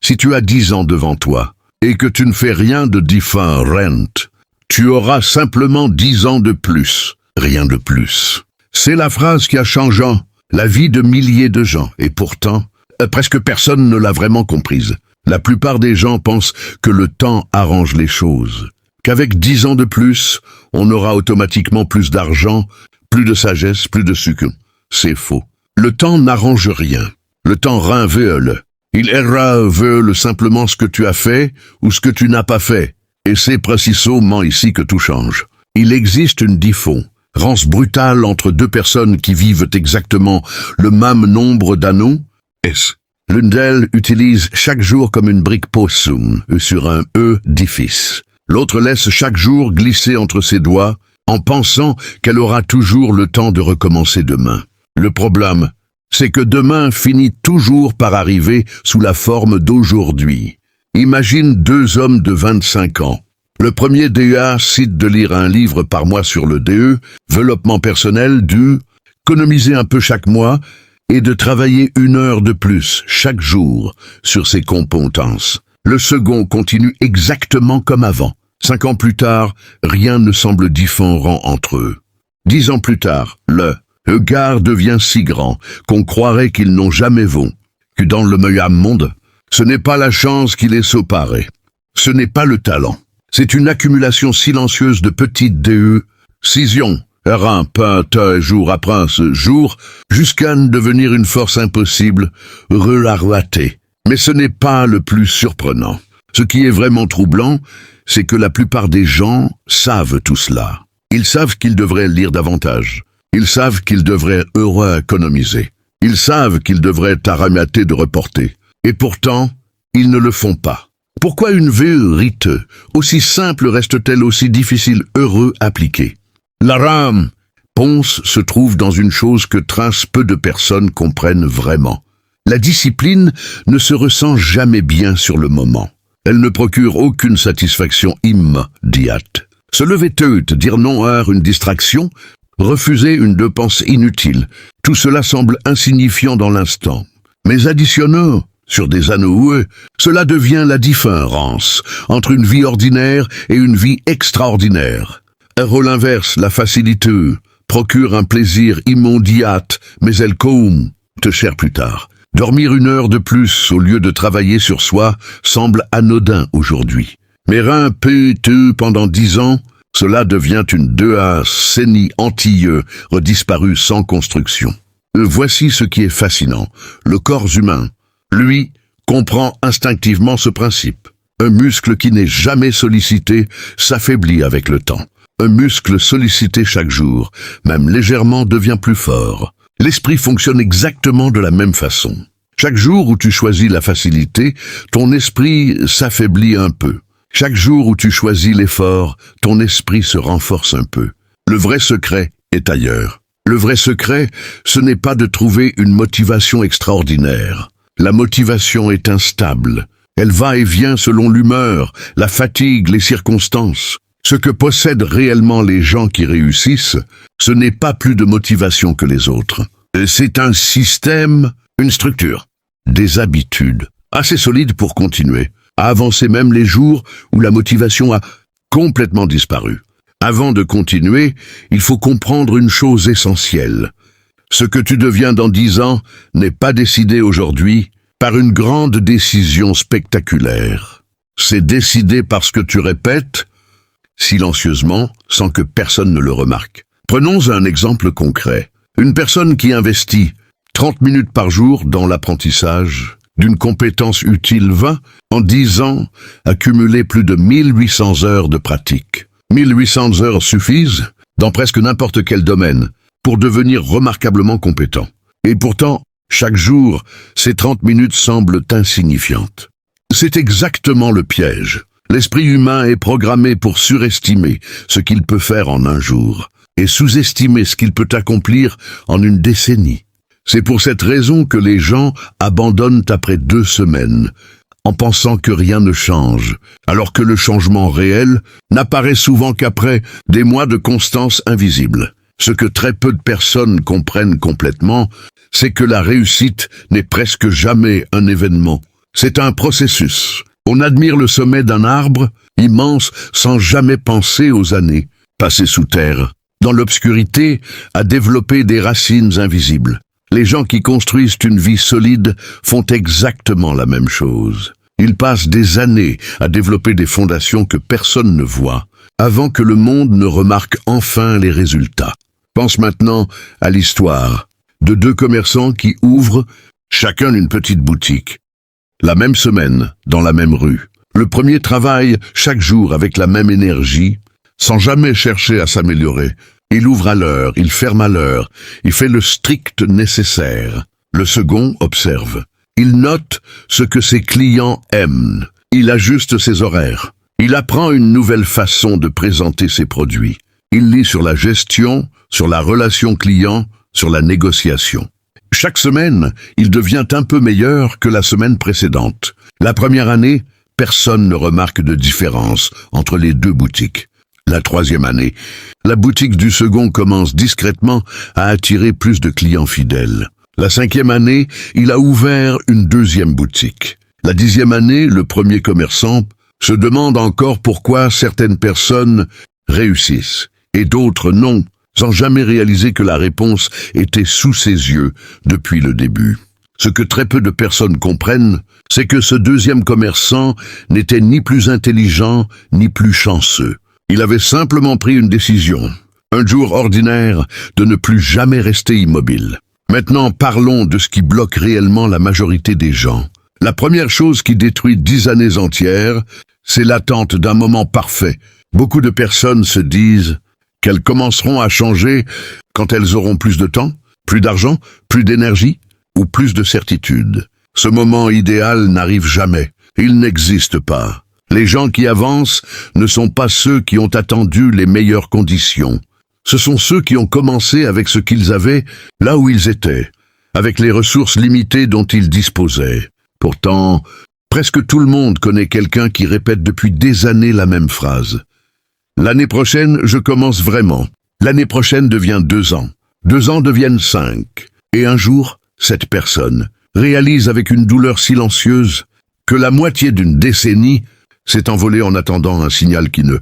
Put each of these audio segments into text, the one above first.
Si tu as 10 ans devant toi et que tu ne fais rien de différent, tu auras simplement 10 ans de plus, rien de plus. C'est la phrase qui a changé la vie de milliers de gens, et pourtant, presque personne ne l'a vraiment comprise. La plupart des gens pensent que le temps arrange les choses, qu'avec 10 ans de plus, on aura automatiquement plus d'argent, plus de sagesse, plus de succès. C'est faux. Le temps n'arrange rien. Le temps révèle. Il révèle simplement ce que tu as fait ou ce que tu n'as pas fait. Et c'est précisément ici que tout change. Il existe une différence brutale entre deux personnes qui vivent exactement le même nombre d'années. L'une d'elles utilise chaque jour comme une brique possum sur un édifice. L'autre laisse chaque jour glisser entre ses doigts en pensant qu'elle aura toujours le temps de recommencer demain. Le problème, c'est que demain finit toujours par arriver sous la forme d'aujourd'hui. Imagine 2 hommes de 25 ans. Le premier décide de lire un livre par mois sur le développement personnel, d'économiser un peu chaque mois et de travailler 1 heure de plus chaque jour sur ses compétences. Le second continue exactement comme avant. 5 ans plus tard, rien ne semble différent entre eux. 10 ans plus tard, le regard devient si grand qu'on croirait qu'ils n'ont jamais vécu dans le meilleur monde. Ce n'est pas la chance qui les séparait. Ce n'est pas le talent. C'est une accumulation silencieuse de petites décisions, un peu jour après ce jour, jusqu'à devenir une force impossible, relarvatée. Mais ce n'est pas le plus surprenant. Ce qui est vraiment troublant, c'est que la plupart des gens savent tout cela. Ils savent qu'ils devraient lire davantage. Ils savent qu'ils devraient économiser. Ils savent qu'ils devraient arrêter de reporter. Et pourtant, ils ne le font pas. Pourquoi une vérité aussi simple reste-t-elle aussi difficile à appliquer? La réponse se trouve dans une chose que très peu de personnes comprennent vraiment. La discipline ne se ressent jamais bien sur le moment. Elle ne procure aucune satisfaction immédiate. Se lever tôt, dire non à une distraction, refuser une dépense inutile, tout cela semble insignifiant dans l'instant. Mais additionnons sur des anneaux, cela devient la différence entre une vie ordinaire et une vie extraordinaire. Un rôle inverse, la facilité, procure un plaisir immédiat, mais elle coûte cher plus tard. Dormir 1 heure de plus au lieu de travailler sur soi semble anodin aujourd'hui. Mais répété pendant 10 ans, cela devient une décennie entière redisparue sans construction. Voici ce qui est fascinant. Le corps humain, lui, comprend instinctivement ce principe. Un muscle qui n'est jamais sollicité s'affaiblit avec le temps. Un muscle sollicité chaque jour, même légèrement, devient plus fort. L'esprit fonctionne exactement de la même façon. Chaque jour où tu choisis la facilité, ton esprit s'affaiblit un peu. Chaque jour où tu choisis l'effort, ton esprit se renforce un peu. Le vrai secret est ailleurs. Le vrai secret, ce n'est pas de trouver une motivation extraordinaire. La motivation est instable. Elle va et vient selon l'humeur, la fatigue, les circonstances. Ce que possèdent réellement les gens qui réussissent, ce n'est pas plus de motivation que les autres. C'est un système, une structure, des habitudes, assez solides pour continuer, à avancer même les jours où la motivation a complètement disparu. Avant de continuer, il faut comprendre une chose essentielle. Ce que tu deviens dans 10 ans n'est pas décidé aujourd'hui par une grande décision spectaculaire. C'est décidé parce que tu répètes, silencieusement, sans que personne ne le remarque. Prenons un exemple concret. Une personne qui investit 30 minutes par jour dans l'apprentissage d'une compétence utile va, en 10 ans, accumuler plus de 1800 heures de pratique. 1800 heures suffisent, dans presque n'importe quel domaine, pour devenir remarquablement compétent. Et pourtant, chaque jour, ces 30 minutes semblent insignifiantes. C'est exactement le piège. L'esprit humain est programmé pour surestimer ce qu'il peut faire en un jour et sous-estimer ce qu'il peut accomplir en une décennie. C'est pour cette raison que les gens abandonnent après 2 semaines, en pensant que rien ne change, alors que le changement réel n'apparaît souvent qu'après des mois de constance invisible. Ce que très peu de personnes comprennent complètement, c'est que la réussite n'est presque jamais un événement. C'est un processus. On admire le sommet d'un arbre, immense, sans jamais penser aux années passées sous terre, dans l'obscurité, à développer des racines invisibles. Les gens qui construisent une vie solide font exactement la même chose. Ils passent des années à développer des fondations que personne ne voit, avant que le monde ne remarque enfin les résultats. Pense maintenant à l'histoire de deux commerçants qui ouvrent chacun une petite boutique. La même semaine, dans la même rue. Le premier travaille chaque jour avec la même énergie, sans jamais chercher à s'améliorer. Il ouvre à l'heure, il ferme à l'heure, il fait le strict nécessaire. Le second observe. Il note ce que ses clients aiment. Il ajuste ses horaires. Il apprend une nouvelle façon de présenter ses produits. Il lit sur la gestion, sur la relation client, sur la négociation. Chaque semaine, il devient un peu meilleur que la semaine précédente. La première année, personne ne remarque de différence entre les deux boutiques. La troisième année, la boutique du second commence discrètement à attirer plus de clients fidèles. La cinquième année, il a ouvert une deuxième boutique. La 10e année, le premier commerçant se demande encore pourquoi certaines personnes réussissent et d'autres non, sans jamais réaliser que la réponse était sous ses yeux depuis le début. Ce que très peu de personnes comprennent, c'est que ce deuxième commerçant n'était ni plus intelligent ni plus chanceux. Il avait simplement pris une décision, un jour ordinaire, de ne plus jamais rester immobile. Maintenant, parlons de ce qui bloque réellement la majorité des gens. La première chose qui détruit 10 années entières, c'est l'attente d'un moment parfait. Beaucoup de personnes se disent qu'elles commenceront à changer quand elles auront plus de temps, plus d'argent, plus d'énergie ou plus de certitude. Ce moment idéal n'arrive jamais. Il n'existe pas. Les gens qui avancent ne sont pas ceux qui ont attendu les meilleures conditions. Ce sont ceux qui ont commencé avec ce qu'ils avaient là où ils étaient, avec les ressources limitées dont ils disposaient. Pourtant, presque tout le monde connaît quelqu'un qui répète depuis des années la même phrase. L'année prochaine, je commence vraiment. L'année prochaine devient 2 ans. 2 ans deviennent 5. Et un jour, cette personne réalise avec une douleur silencieuse que la moitié d'une décennie s'est envolée en attendant un signal qui ne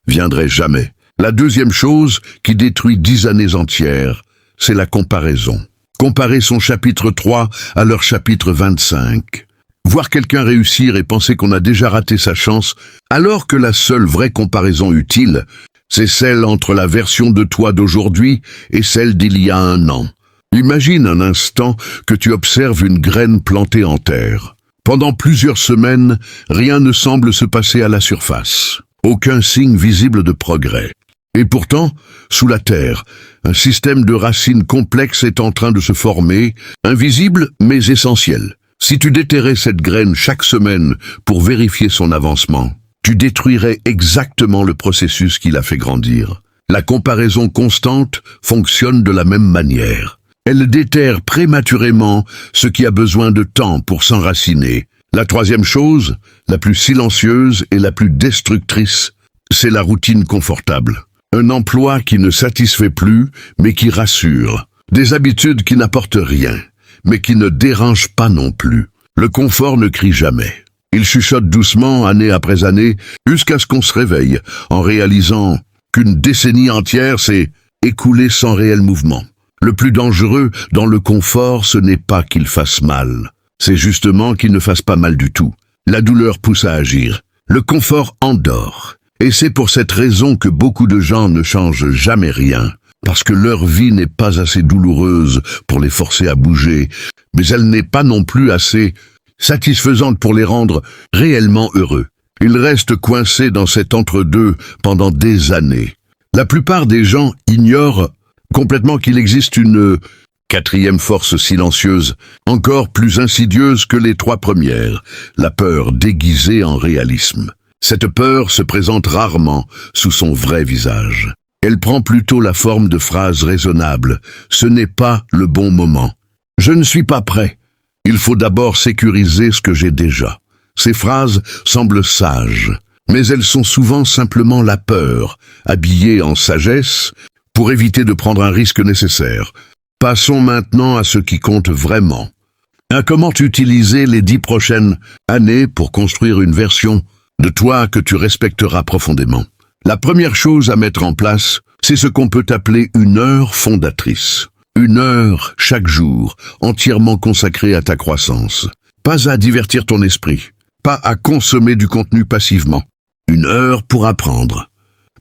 viendrait jamais. La deuxième chose qui détruit 10 années entières, c'est la comparaison. Comparer son chapitre 3 à leur chapitre 25. Voir quelqu'un réussir et penser qu'on a déjà raté sa chance, alors que la seule vraie comparaison utile, c'est celle entre la version de toi d'aujourd'hui et celle d'il y a 1 an. Imagine un instant que tu observes une graine plantée en terre. Pendant plusieurs semaines, rien ne semble se passer à la surface. Aucun signe visible de progrès. Et pourtant, sous la terre, un système de racines complexes est en train de se former, invisible mais essentiel. Si tu déterrais cette graine chaque semaine pour vérifier son avancement, tu détruirais exactement le processus qui l'a fait grandir. La comparaison constante fonctionne de la même manière. Elle déterre prématurément ce qui a besoin de temps pour s'enraciner. La troisième chose, la plus silencieuse et la plus destructrice, c'est la routine confortable. Un emploi qui ne satisfait plus, mais qui rassure. Des habitudes qui n'apportent rien, mais qui ne dérangent pas non plus. Le confort ne crie jamais. Il chuchote doucement, année après année, jusqu'à ce qu'on se réveille, en réalisant qu'une décennie entière s'est écoulée sans réel mouvement. Le plus dangereux dans le confort, ce n'est pas qu'il fasse mal. C'est justement qu'il ne fasse pas mal du tout. La douleur pousse à agir. Le confort endort. Et c'est pour cette raison que beaucoup de gens ne changent jamais rien. Parce que leur vie n'est pas assez douloureuse pour les forcer à bouger, mais elle n'est pas non plus assez satisfaisante pour les rendre réellement heureux. Ils restent coincés dans cet entre-deux pendant des années. La plupart des gens ignorent complètement qu'il existe une 4e force silencieuse, encore plus insidieuse que les 3 premières, la peur déguisée en réalisme. Cette peur se présente rarement sous son vrai visage. Elle prend plutôt la forme de phrases raisonnables. Ce n'est pas le bon moment. Je ne suis pas prêt. Il faut d'abord sécuriser ce que j'ai déjà. Ces phrases semblent sages, mais elles sont souvent simplement la peur, habillée en sagesse, pour éviter de prendre un risque nécessaire. Passons maintenant à ce qui compte vraiment. Comment utiliser les 10 prochaines années pour construire une version de toi que tu respecteras profondément. La première chose à mettre en place, c'est ce qu'on peut appeler une heure fondatrice. Une heure chaque jour, entièrement consacrée à ta croissance. Pas à divertir ton esprit, pas à consommer du contenu passivement. Une heure pour apprendre.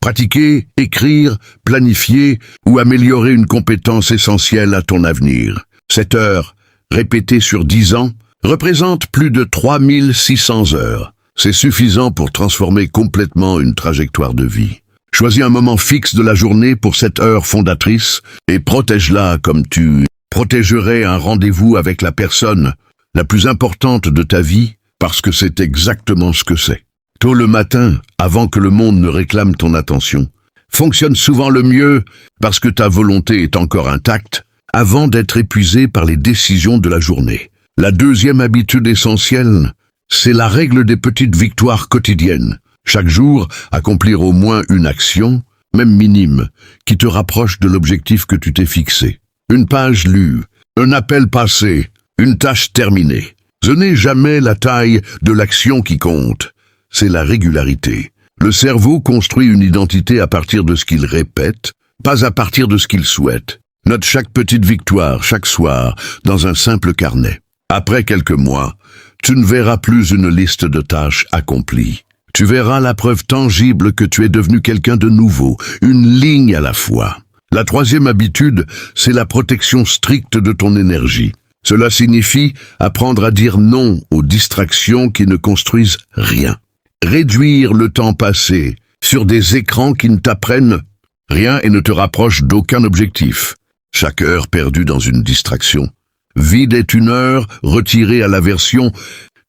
Pratiquer, écrire, planifier ou améliorer une compétence essentielle à ton avenir. Cette heure, répétée sur 10 ans, représente plus de 3600 heures. C'est suffisant pour transformer complètement une trajectoire de vie. Choisis un moment fixe de la journée pour cette heure fondatrice et protège-la comme tu protégerais un rendez-vous avec la personne la plus importante de ta vie parce que c'est exactement ce que c'est. Tôt le matin, avant que le monde ne réclame ton attention, fonctionne souvent le mieux parce que ta volonté est encore intacte avant d'être épuisée par les décisions de la journée. La deuxième habitude essentielle, c'est la règle des petites victoires quotidiennes. Chaque jour, accomplir au moins une action, même minime, qui te rapproche de l'objectif que tu t'es fixé. Une page lue, un appel passé, une tâche terminée. Ce n'est jamais la taille de l'action qui compte, c'est la régularité. Le cerveau construit une identité à partir de ce qu'il répète, pas à partir de ce qu'il souhaite. Note chaque petite victoire, chaque soir, dans un simple carnet. Après quelques mois, tu ne verras plus une liste de tâches accomplies. Tu verras la preuve tangible que tu es devenu quelqu'un de nouveau, une ligne à la fois. La troisième habitude, c'est la protection stricte de ton énergie. Cela signifie apprendre à dire non aux distractions qui ne construisent rien. Réduire le temps passé sur des écrans qui ne t'apprennent rien et ne te rapprochent d'aucun objectif. Chaque heure perdue dans une distraction vide est une heure retirée à la version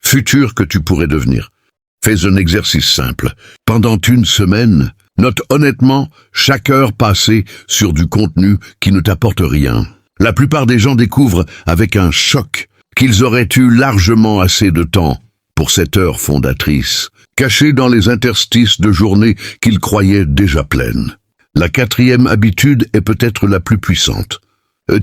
future que tu pourrais devenir. Fais un exercice simple. Pendant une semaine, note honnêtement chaque heure passée sur du contenu qui ne t'apporte rien. La plupart des gens découvrent avec un choc qu'ils auraient eu largement assez de temps pour cette heure fondatrice, cachée dans les interstices de journées qu'ils croyaient déjà pleines. La quatrième habitude est peut-être la plus puissante.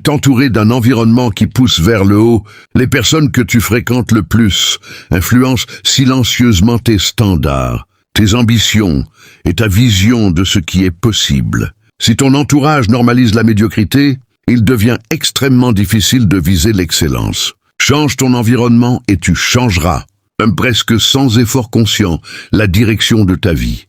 T'entourer d'un environnement qui pousse vers le haut, les personnes que tu fréquentes le plus influencent silencieusement tes standards, tes ambitions et ta vision de ce qui est possible. Si ton entourage normalise la médiocrité, il devient extrêmement difficile de viser l'excellence. Change ton environnement et tu changeras, même presque sans effort conscient, la direction de ta vie.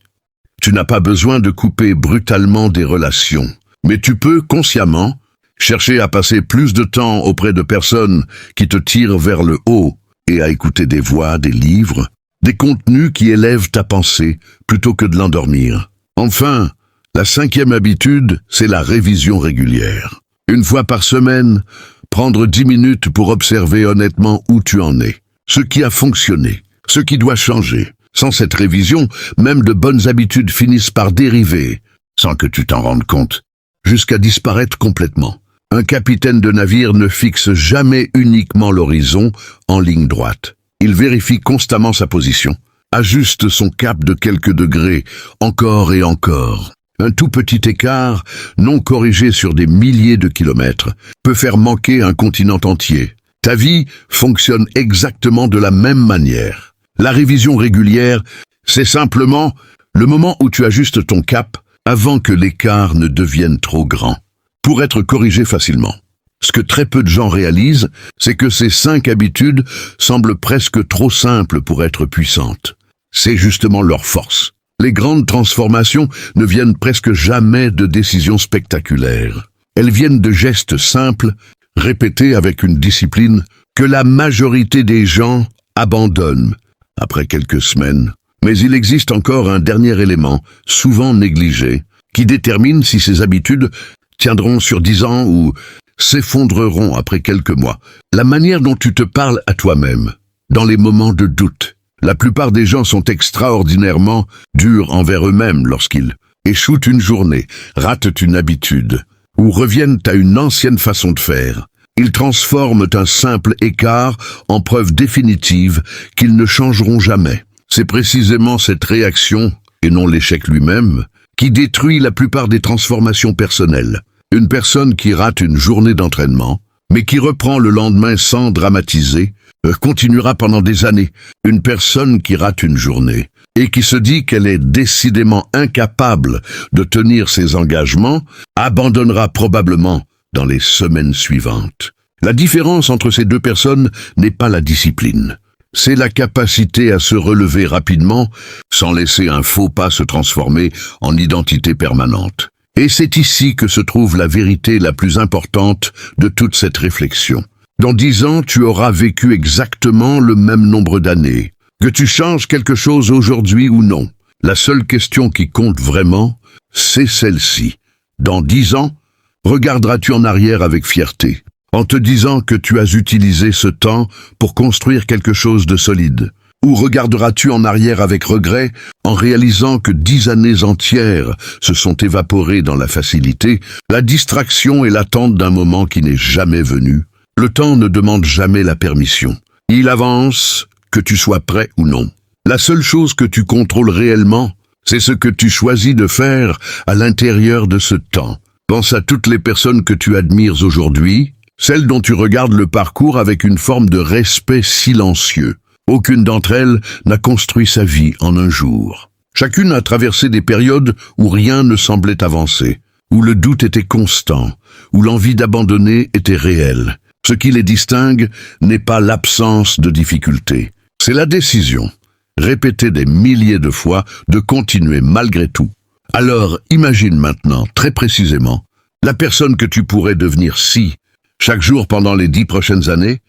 Tu n'as pas besoin de couper brutalement des relations, mais tu peux consciemment chercher à passer plus de temps auprès de personnes qui te tirent vers le haut et à écouter des voix, des livres, des contenus qui élèvent ta pensée plutôt que de l'endormir. Enfin, la cinquième habitude, c'est la révision régulière. Une fois par semaine, prendre 10 minutes pour observer honnêtement où tu en es, ce qui a fonctionné, ce qui doit changer. Sans cette révision, même de bonnes habitudes finissent par dériver, sans que tu t'en rendes compte, jusqu'à disparaître complètement. Un capitaine de navire ne fixe jamais uniquement l'horizon en ligne droite. Il vérifie constamment sa position, ajuste son cap de quelques degrés, encore et encore. Un tout petit écart, non corrigé sur des milliers de kilomètres, peut faire manquer un continent entier. Ta vie fonctionne exactement de la même manière. La révision régulière, c'est simplement le moment où tu ajustes ton cap avant que l'écart ne devienne trop grand, pour être corrigé facilement. Ce que très peu de gens réalisent, c'est que ces 5 habitudes semblent presque trop simples pour être puissantes. C'est justement leur force. Les grandes transformations ne viennent presque jamais de décisions spectaculaires. Elles viennent de gestes simples, répétés avec une discipline que la majorité des gens abandonnent après quelques semaines. Mais il existe encore un dernier élément, souvent négligé, qui détermine si ces habitudes tiendront sur 10 ans ou s'effondreront après quelques mois. La manière dont tu te parles à toi-même, dans les moments de doute. La plupart des gens sont extraordinairement durs envers eux-mêmes lorsqu'ils échouent une journée, ratent une habitude, ou reviennent à une ancienne façon de faire. Ils transforment un simple écart en preuve définitive qu'ils ne changeront jamais. C'est précisément cette réaction, et non l'échec lui-même, qui détruit la plupart des transformations personnelles. Une personne qui rate une journée d'entraînement mais qui reprend le lendemain sans dramatiser, continuera pendant des années. Une personne qui rate une journée et qui se dit qu'elle est décidément incapable de tenir ses engagements, abandonnera probablement dans les semaines suivantes. La différence entre ces deux personnes n'est pas la discipline. C'est la capacité à se relever rapidement sans laisser un faux pas se transformer en identité permanente. Et c'est ici que se trouve la vérité la plus importante de toute cette réflexion. Dans 10 ans, tu auras vécu exactement le même nombre d'années. Que tu changes quelque chose aujourd'hui ou non, la seule question qui compte vraiment, c'est celle-ci. Dans 10 ans, regarderas-tu en arrière avec fierté, en te disant que tu as utilisé ce temps pour construire quelque chose de solide? Ou regarderas-tu en arrière avec regret, en réalisant que 10 années entières se sont évaporées dans la facilité, la distraction et l'attente d'un moment qui n'est jamais venu? Le temps ne demande jamais la permission. Il avance, que tu sois prêt ou non. La seule chose que tu contrôles réellement, c'est ce que tu choisis de faire à l'intérieur de ce temps. Pense à toutes les personnes que tu admires aujourd'hui, celles dont tu regardes le parcours avec une forme de respect silencieux. Aucune d'entre elles n'a construit sa vie en un jour. Chacune a traversé des périodes où rien ne semblait avancer, où le doute était constant, où l'envie d'abandonner était réelle. Ce qui les distingue n'est pas l'absence de difficultés, c'est la décision, répétée des milliers de fois, de continuer malgré tout. Alors imagine maintenant, très précisément, la personne que tu pourrais devenir si, chaque jour pendant les 10 prochaines années,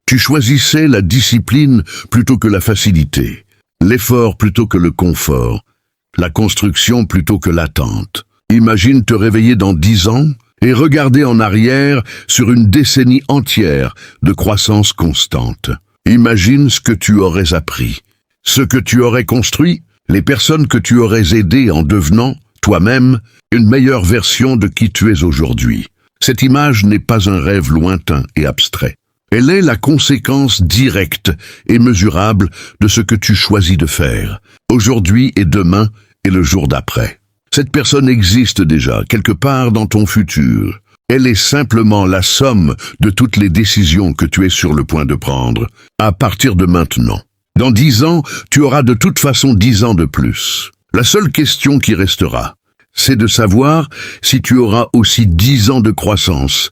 tu choisissais la discipline plutôt que la facilité, l'effort plutôt que le confort, la construction plutôt que l'attente. Imagine te réveiller dans 10 ans et regarder en arrière sur une décennie entière de croissance constante. Imagine ce que tu aurais appris, ce que tu aurais construit, les personnes que tu aurais aidées en devenant, toi-même, une meilleure version de qui tu es aujourd'hui. Cette image n'est pas un rêve lointain et abstrait. Elle est la conséquence directe et mesurable de ce que tu choisis de faire, aujourd'hui et demain et le jour d'après. Cette personne existe déjà, quelque part dans ton futur. Elle est simplement la somme de toutes les décisions que tu es sur le point de prendre, à partir de maintenant. Dans 10 ans, tu auras de toute façon 10 ans de plus. La seule question qui restera, c'est de savoir si tu auras aussi 10 ans de croissance,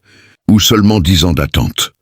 ou seulement 10 ans d'attente.